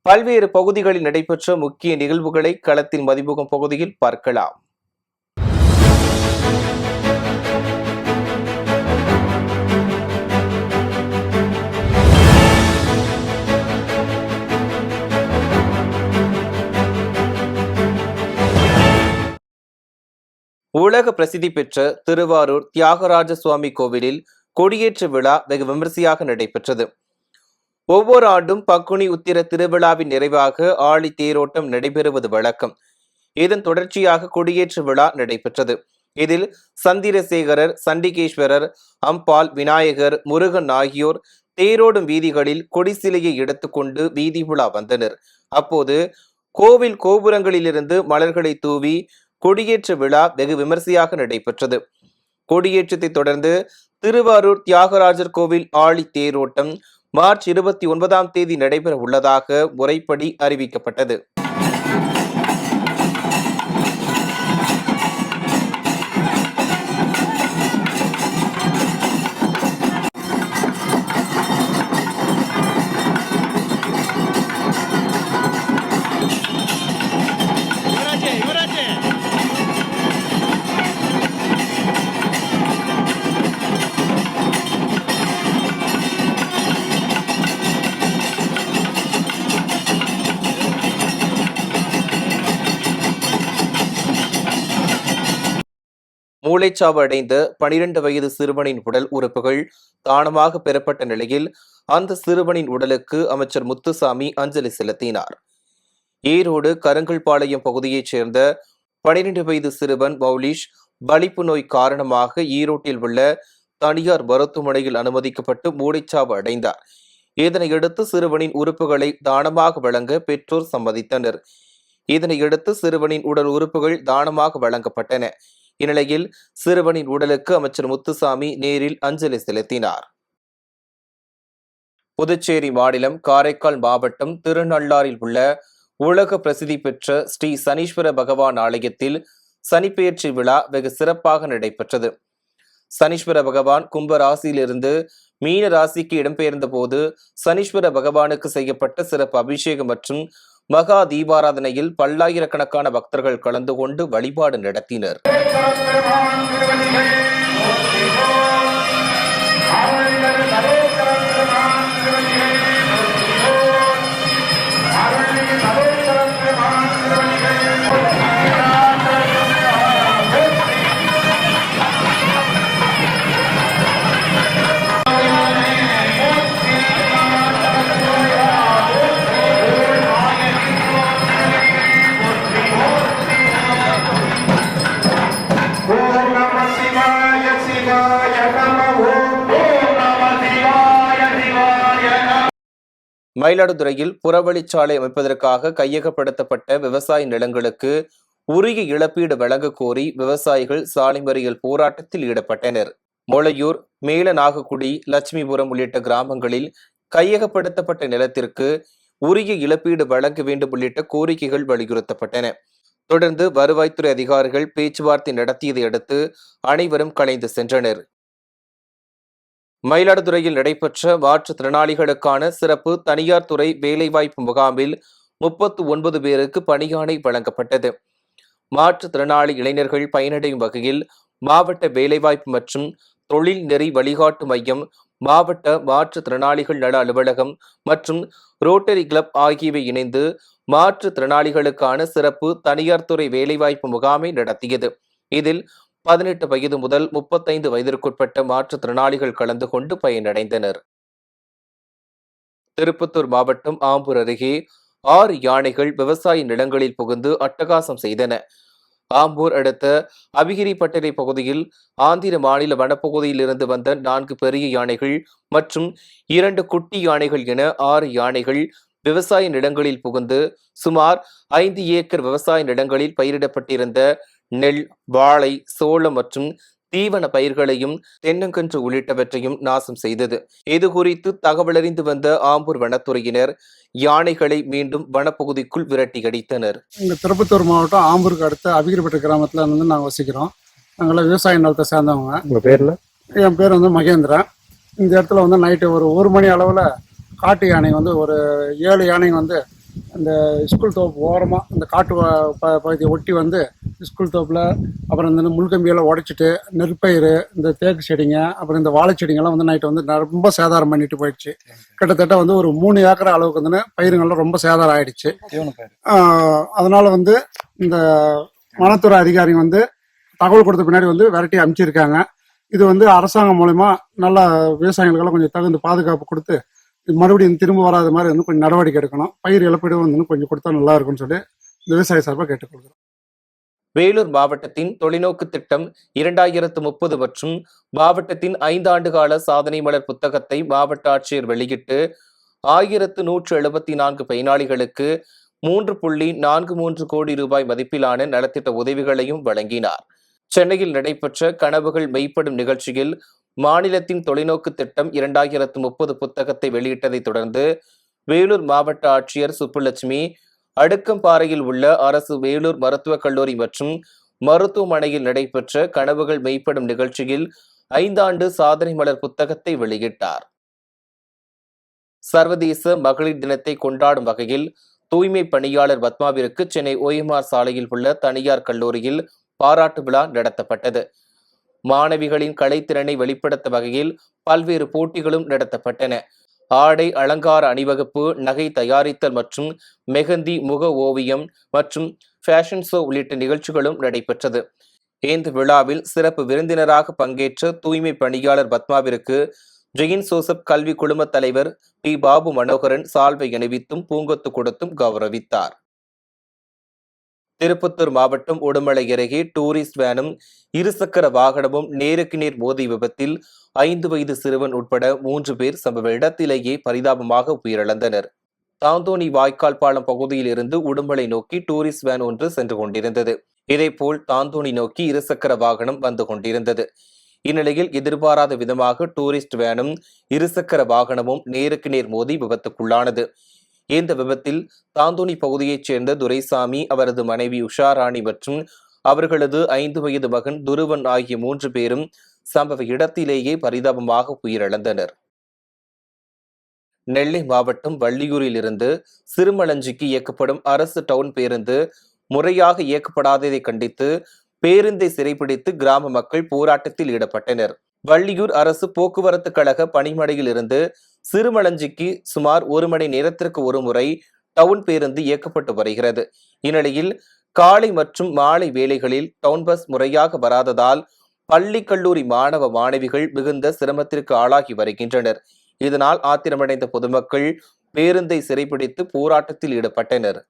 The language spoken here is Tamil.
பல்வேறு பகுதிகளில் நடைபெற்ற முக்கிய நிகழ்வுகளை களத்தில் மதிமுகம் பகுதியில் பார்க்கலாம். உலக பிரசித்தி பெற்ற திருவாரூர் தியாகராஜ சுவாமி கோவிலில் கொடியேற்ற விழா வெகு விமரிசையாக நடைபெற்றது. ஒவ்வொரு ஆண்டும் பங்குனி உத்திர திருவிழாவின் நிறைவாக ஆழி தேரோட்டம் நடைபெறுவது வழக்கம். இதன் தொடர்ச்சியாக கொடியேற்ற விழா நடைபெற்றது. இதில் சந்திரசேகரர், சண்டிகேஸ்வரர், அம்பாள், விநாயகர், முருகன் ஆகியோர் தேரோடும் வீதிகளில் கொடிசிலையை எடுத்துக்கொண்டு வீதி உலா வந்தனர். அப்போது கோவில் கோபுரங்களிலிருந்து மலர்களை தூவி கொடியேற்ற விழா வெகு விமரிசையாக நடைபெற்றது. கொடியேற்றத்தை தொடர்ந்து திருவாரூர் தியாகராஜர் கோவில் ஆழி தேரோட்டம் மார்ச் 29ஆம் தேதி நடைபெற உள்ளதாக முறைப்படி அறிவிக்கப்பட்டது. மூளைச்சாவு அடைந்த 12 வயது சிறுவனின் உடல் உறுப்புகள் தானமாக பெறப்பட்ட நிலையில் அந்த சிறுவனின் உடலுக்கு அமைச்சர் முத்துசாமி அஞ்சலி செலுத்தினார். ஈரோடு கருங்கல்பாளையம் பகுதியைச் சேர்ந்த 12 வயது சிறுவன் மௌலிஷ் வலிப்பு நோய் காரணமாக ஈரோட்டில் உள்ள தனியார் மருத்துவமனையில் அனுமதிக்கப்பட்டு மூளைச்சாவு அடைந்தார். இதனையடுத்து சிறுவனின் உறுப்புகளை தானமாக வழங்க பெற்றோர் சம்மதித்தனர். இதனையடுத்து சிறுவனின் உடல் உறுப்புகள் தானமாக வழங்கப்பட்டன. இந்நிலையில் சிறுவனின் உடலுக்கு அமைச்சர் முத்துசாமி நேரில் அஞ்சலி செலுத்தினார். புதுச்சேரி மாநிலம் காரைக்கால் மாவட்டம் திருநள்ளாறில் உள்ள உலக பிரசித்தி பெற்ற ஸ்ரீ சனீஸ்வர பகவான் ஆலயத்தில் சனிப்பெயர்ச்சி விழா வெகு சிறப்பாக நடைபெற்றது. சனீஸ்வர பகவான் கும்ப ராசியிலிருந்து மீன ராசிக்கு இடம்பெயர்ந்த போது சனீஸ்வர பகவானுக்கு செய்யப்பட்ட சிறப்பு அபிஷேகம் மற்றும் மகா தீபாராதனையில் பல்லாயிரக்கணக்கான பக்தர்கள் கலந்து கொண்டு வழிபாடு நடத்தினர். மயிலாடுதுறையில் புறவழிச்சாலை அமைப்பதற்காக கையகப்படுத்தப்பட்ட விவசாய நிலங்களுக்கு உரிய இழப்பீடு வழங்க கோரி விவசாயிகள் சாலை மறியல் போராட்டத்தில் ஈடுபட்டனர். மொளையூர், மேலநாகக்குடி, லட்சுமிபுரம் உள்ளிட்ட கிராமங்களில் கையகப்படுத்தப்பட்ட நிலத்திற்கு உரிய இழப்பீடு வழங்க வேண்டும் உள்ளிட்ட கோரிக்கைகள் வலியுறுத்தப்பட்டன. தொடர்ந்து வருவாய்த்துறை அதிகாரிகள் பேச்சுவார்த்தை நடத்தியதை அடுத்து அனைவரும் கலைந்து சென்றனர். மயிலாடுதுறையில் நடைபெற்ற மாற்றுத்திறனாளிகளுக்கான சிறப்பு தனியார் துறை வேலைவாய்ப்பு முகாமில் 39 பேருக்கு பணியாணை வழங்கப்பட்டது. மாற்றுத்திறனாளி இளைஞர்கள் பயனடையும் வகையில் மாவட்ட வேலைவாய்ப்பு மற்றும் தொழில் நெறி வழிகாட்டு மையம், மாவட்ட மாற்றுத்திறனாளிகள் நல அலுவலகம் மற்றும் ரோட்டரி கிளப் ஆகியவை இணைந்து மாற்றுத்திறனாளிகளுக்கான சிறப்பு தனியார் துறை வேலைவாய்ப்பு முகாமை நடத்தியது. இதில் 18 வயது முதல் 35 வயதிற்குட்பட்ட மாற்றுத்திறனாளிகள் கலந்து கொண்டு பயனடைந்தனர். திருப்பத்தூர் மாவட்டம் ஆம்பூர் அருகே 6 யானைகள் விவசாய நிலங்களில் புகுந்து அட்டகாசம் செய்தன. ஆம்பூர் அடுத்த அபிகிரிப்பட்டறை பகுதியில் ஆந்திர மாநில வனப்பகுதியில் இருந்து வந்த 4 பெரிய யானைகள் மற்றும் 2 குட்டி யானைகள் என 6 யானைகள் விவசாய நிலங்களில் புகுந்து சுமார் 5 ஏக்கர் விவசாய நிலங்களில் பயிரிடப்பட்டிருந்த நெல், வாழை, சோளம் மற்றும் தீவன பயிர்களையும் தென்னங்கன்று உள்ளிட்டவற்றையும் நாசம் செய்தது. இது குறித்து தகவலறிந்து வந்த ஆம்பூர் வனத்துறையினர் யானைகளை மீண்டும் வனப்பகுதிக்குள் விரட்டி அடித்தனர். இங்கே திருப்பத்தூர் மாவட்டம் ஆம்பூருக்கு அடுத்த அபிகிரிப்பட்ட கிராமத்தில் வந்து நாங்கள் வசிக்கிறோம். நாங்களாம் விவசாய நிலத்தை சேர்ந்தவங்க. உங்கள் பேரில்? என் பேர் வந்து மகேந்திரன். இந்த இடத்துல வந்து நைட்டு ஒரு 1 மணி அளவில் காட்டு யானை வந்து ஒரு 7 யானைங்க வந்து அந்த ஸ்கூல் தோப்பு ஓரமாக அந்த காட்டு பகுதியை ஒட்டி வந்து ஸ்கூல் தோப்பில் அப்புறம் இந்த முள்கம்பியெல்லாம் உடைச்சிட்டு நெற்பயிர் இந்த தேக்கு செடிங்க அப்புறம் இந்த வாழை செடிங்கெல்லாம் வந்து நைட்டு வந்து ரொம்ப சேதாரம் பண்ணிட்டு போயிடுச்சு. கிட்டத்தட்ட வந்து ஒரு 3 ஏக்கர் அளவுக்கு வந்து பயிருங்கள்லாம் ரொம்ப சேதாரம் ஆயிடுச்சு. அதனால வந்து இந்த வனத்துறை அதிகாரி வந்து தகவல் கொடுத்த பின்னாடி வந்து விரட்டி அனுப்பிச்சிருக்காங்க. இது வந்து அரசாங்கம் மூலமா நல்லா விவசாயிகளுக்கெல்லாம் கொஞ்சம் தகுந்த பாதுகாப்பு கொடுத்து மறுபடியும் திரும்ப வராத மாதிரி வந்து கொஞ்சம் நடவடிக்கை எடுக்கணும். பயிர் இழப்பீடு வந்து கொஞ்சம் கொடுத்தா நல்லா இருக்கும்னு சொல்லி விவசாய சார்பாக கேட்டுக்கொள்கிறோம். வேலூர் மாவட்டத்தின் தொலைநோக்கு திட்டம் 2030 மற்றும் மாவட்டத்தின் 5 ஆண்டு கால சாதனை மலர் புத்தகத்தை மாவட்ட ஆட்சியர் வெளியிட்டு 1174 பயனாளிகளுக்கு 3.43 கோடி ரூபாய் மதிப்பிலான நலத்திட்ட உதவிகளையும் வழங்கினார். சென்னையில் நடைபெற்ற கனவுகள் மெய்ப்படும் நிகழ்ச்சியில் மாநிலத்தின் தொலைநோக்கு திட்டம் 2030 புத்தகத்தை வெளியிட்டதை தொடர்ந்து வேலூர் மாவட்ட ஆட்சியர் சுப்புலட்சுமி அடுக்கம்பாறையில் உள்ள அரசு வேலூர் மருத்துவக் கல்லூரி மற்றும் மருத்துவமனையில் நடைபெற்ற கனவுகள் மெய்ப்படும் நிகழ்ச்சியில் 5 ஆண்டு சாதனை மலர் புத்தகத்தை வெளியிட்டார். சர்வதேச மகளிர் தினத்தை கொண்டாடும் வகையில் தூய்மை பணியாளர் பத்மாவிற்கு சென்னை OMR சாலையில் உள்ள தனியார் கல்லூரியில் பாராட்டு விழா நடத்தப்பட்டது. மாணவிகளின் கலைத்திறனை வெளிப்படுத்த வகையில் பல்வேறு போட்டிகளும் நடத்தப்பட்டன. ஆடை அலங்கார அணிவகுப்பு, நகை தயாரித்தல் மற்றும் மெஹந்தி, முக ஓவியம் மற்றும் ஃபேஷன் ஷோ உள்ளிட்ட நிகழ்ச்சிகளும் நடைபெற்றது. இந்த விழாவில் சிறப்பு விருந்தினராக பங்கேற்ற தூய்மை பணியாளர் பத்மாவிற்கு ஜெயின் சோசப் கல்வி குழும தலைவர் பி. பாபு மனோகரன் சால்வை அணிவித்தும் பூங்கொத்து கொடுத்தும் கௌரவித்தார். திருப்பத்தூர் மாவட்டம் உடுமலை அருகே டூரிஸ்ட் வேனும் இருசக்கர வாகனமும் நேருக்கு நேர் மோதிய விபத்தில் 5 வயது சிறுவன் உட்பட 3 பேர் சம்பவ இடத்திலேயே பரிதாபமாக உயிரிழந்தனர். தாந்தோணி வாய்க்கால் பாலம் பகுதியில் இருந்து உடுமலை நோக்கி டூரிஸ்ட் வேன் ஒன்று சென்று கொண்டிருந்தது. இதேபோல் தாந்தோணி நோக்கி இருசக்கர வாகனம் வந்து கொண்டிருந்தது. இந்நிலையில் எதிர்பாராத விதமாக டூரிஸ்ட் வேனும் இருசக்கர வாகனமும் நேருக்கு நேர் மோதி விபத்துக்குள்ளானது. இந்த விபத்தில் தாந்தோணி பகுதியைச் சேர்ந்த துரைசாமி, அவரது மனைவி உஷாராணி மற்றும் அவர்களது 5 வயது மகன் துருவன் ஆகிய 3 பேரும் சம்பவ இடத்திலேயே பரிதாபமாக உயிரிழந்தனர். நெல்லை மாவட்டம் வள்ளியூரில் இருந்து சிறுமலஞ்சிக்கு இயக்கப்படும் அரசு டவுன் பேருந்து முறையாக இயக்கப்படாததை கண்டித்து பேருந்தை சிறைப்பிடித்து கிராம மக்கள் போராட்டத்தில் ஈடுபட்டனர். வள்ளியூர் அரசு போக்குவரத்து கழக பணிமனையில் இருந்து சிறுமலஞ்சிக்கு சுமார் 1 மணி நேரத்திற்கு ஒரு முறை டவுன் பேருந்து இயக்கப்பட்டு வருகிறது. இந்நிலையில் காலை மற்றும் மாலை வேளைகளில் டவுன் பஸ் முறையாக வராததால் பள்ளி கல்லூரி மாணவ மாணவிகள் மிகுந்த சிரமத்திற்கு ஆளாகி வருகின்றனர். இதனால் ஆத்திரமடைந்த பொதுமக்கள் பேருந்தை சிறைப்பிடித்து போராட்டத்தில் ஈடுபட்டனர்.